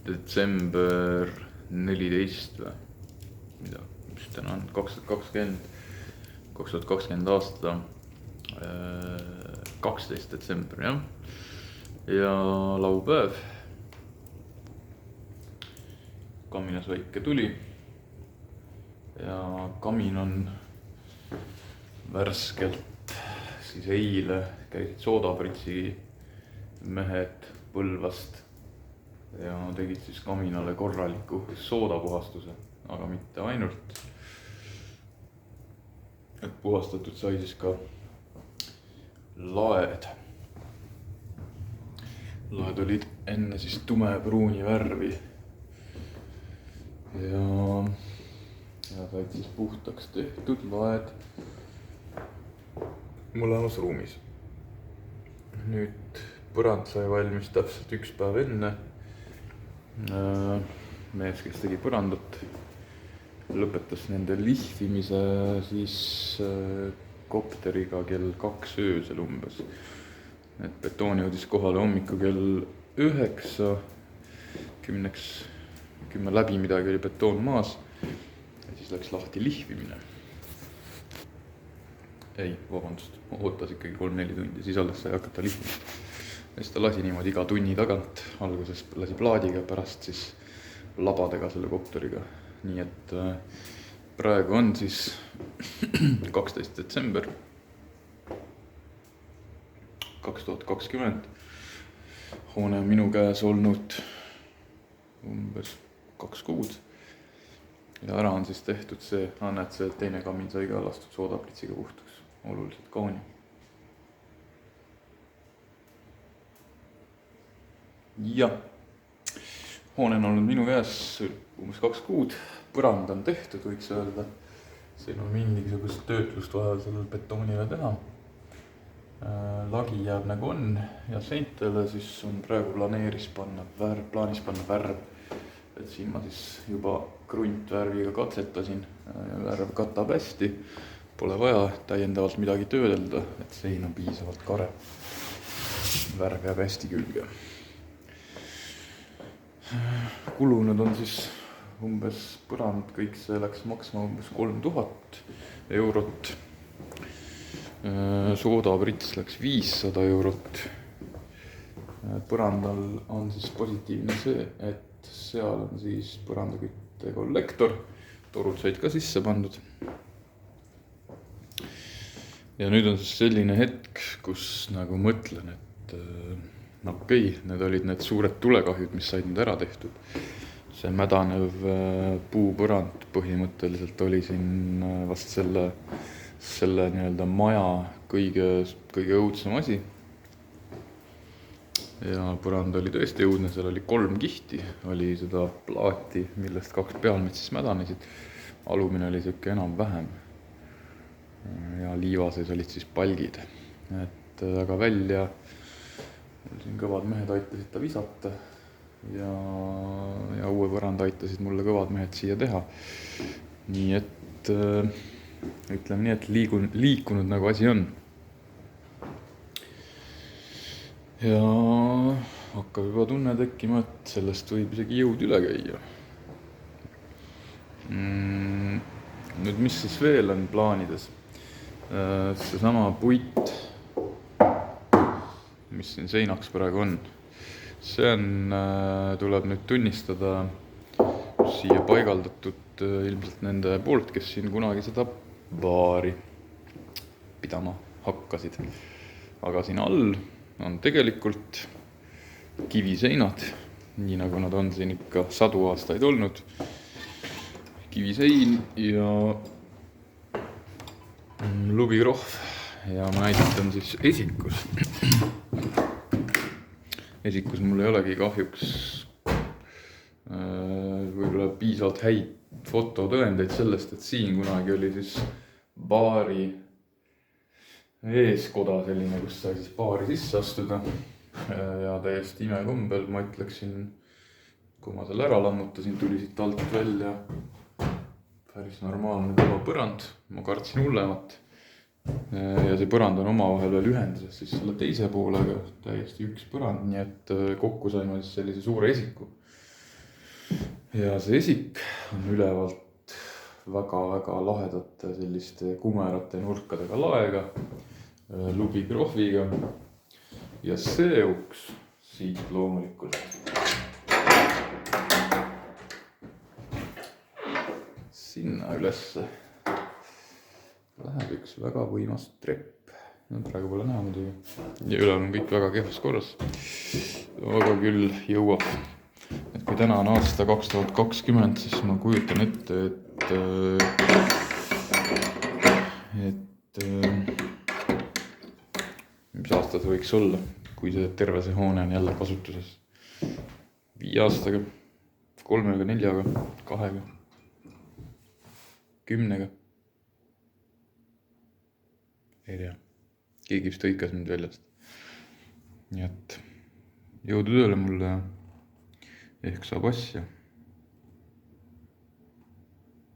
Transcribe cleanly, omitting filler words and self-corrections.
detsember 14 või mida, mis täna on 2020 aasta 12 detsember, jah. Ja laupäev. Kaminas väike tuli ja kamin on värskelt, siis eile käisid Soodapritsi mehed Põlvast ja tegid siis kaminale korraliku soodapuhastuse, aga mitte ainult. Et puhastatud sai siis ka laed. Laed olid enne siis tumepruuni värvi ja said siis puhtaks tehtud laed mõlemas ruumis. Nüüd põrand sai valmis täpselt üks päev enne. Mees, kes tegi põrandat, lõpetas nende lihvimise siis kopteriga kell 2 öösel umbes. Et betoon jõudis kohale hommiku kell 9, 10 läbi midagi oli betoon maas ja siis läks lahti lihvimine. Ei, vabandust, ootas ikkagi 3-4 tundi, siis alles sai hakata lihvima. Ja siis ta lasi niimoodi iga tunni tagant, alguses lasi plaadiga, pärast siis labadega selle kopteriga. Nii et praegu on siis 12 detsember 2020. Hoone on minu käes olnud umbes 2 kuud. Ja ära on siis tehtud see, näed see teine kamin sai ka lastud Soodapritsiga puhtaks, oluliselt kauni. Ja, hoone on olnud minu käes umbes 2 kuud, põrand on tehtud, võiks öelda. Siin on mingisugust töötlust vaja sellel betoonile teha. Lagi jääb nagu on ja seintele siis on praegu plaanis panna värv. Et siin ma siis juba kruntvärviga katsetasin, värv katab hästi, pole vaja täiendavalt midagi töödelda, et sein on piisavalt kare. Värv jääb hästi külge. Kulunud on siis umbes põrand, kõik see läks maksma umbes 3000 eurot. Soodaprits läks 500 eurot. Põrandal on siis positiivne see, et seal on siis põrandakütte kollektor, torud said ka sisse pandud. Ja nüüd on siis selline hetk, kus nagu mõtlen, et okei, need olid need suured tulekahjud, mis said nüüd ära tehtud. See mädanev puupõrand põhimõtteliselt oli siin vast selle nii-öelda maja kõige õudsem asi. Ja põrand oli tõesti õudne, seal oli 3 kihti, oli seda plaati, millest 2 pealmid siis mädanesid. Alumine oli siuke enam-vähem ja liiva sees olid siis palgid. Et aga välja siin kõvad mehed aitasid ta visata ja uue põranda aitasid mulle kõvad mehed siia teha. Nii et ütleme nii, et liikunud nagu asi on. Ja hakkab juba tunne tekkima, et sellest võib isegi jõud üle käia. Nüüd mis siis veel on plaanides? Seesama puit, mis siin seinaks praegu on. See tuleb nüüd tunnistada siia paigaldatud ilmselt nende poolt, kes siin kunagi seda baari pidama hakkasid. Aga siin all on tegelikult kiviseinad, nii nagu nad on siin ikka 100 aastaid olnud. Kivisein ja lubirohv ja ma näitan siis esikus. Esikus mul ei olegi kahjuks võib-olla piisavalt häid fototõendeid sellest, et siin kunagi oli siis baari eeskoda selline, kus sai siis baari sisse astuda ja täiesti imekombel, ma ütleksin, kui ma selle ära lammutasin, tuli siit alt välja päris normaalne kõva põrand, ma kartsin hullemat ja see põrand on omavahel veel ühenduses siis selle teise poolega täiesti üks põrand, nii et kokku saime siis sellise suure esiku. ja see esik on ülevalt väga-väga lahedate selliste kumerate nurkadega laega, lubikrohviga ja see uks siit loomulikult sinna ülesse läheb üks väga võimas trepp. No, praegu pole näha muidugi ja üle on kõik väga kehvas korras, aga küll jõuab. Et kui täna on aasta 2020, siis ma kujutan ette, et mis aasta see võiks olla, kui terve see hoone on jälle kasutuses 5 aastaga, 3, 4, 2, 10. Ei tea, keegi vist hõikas mind väljast. Nii et jõudu tööle mulle ehk saab asja.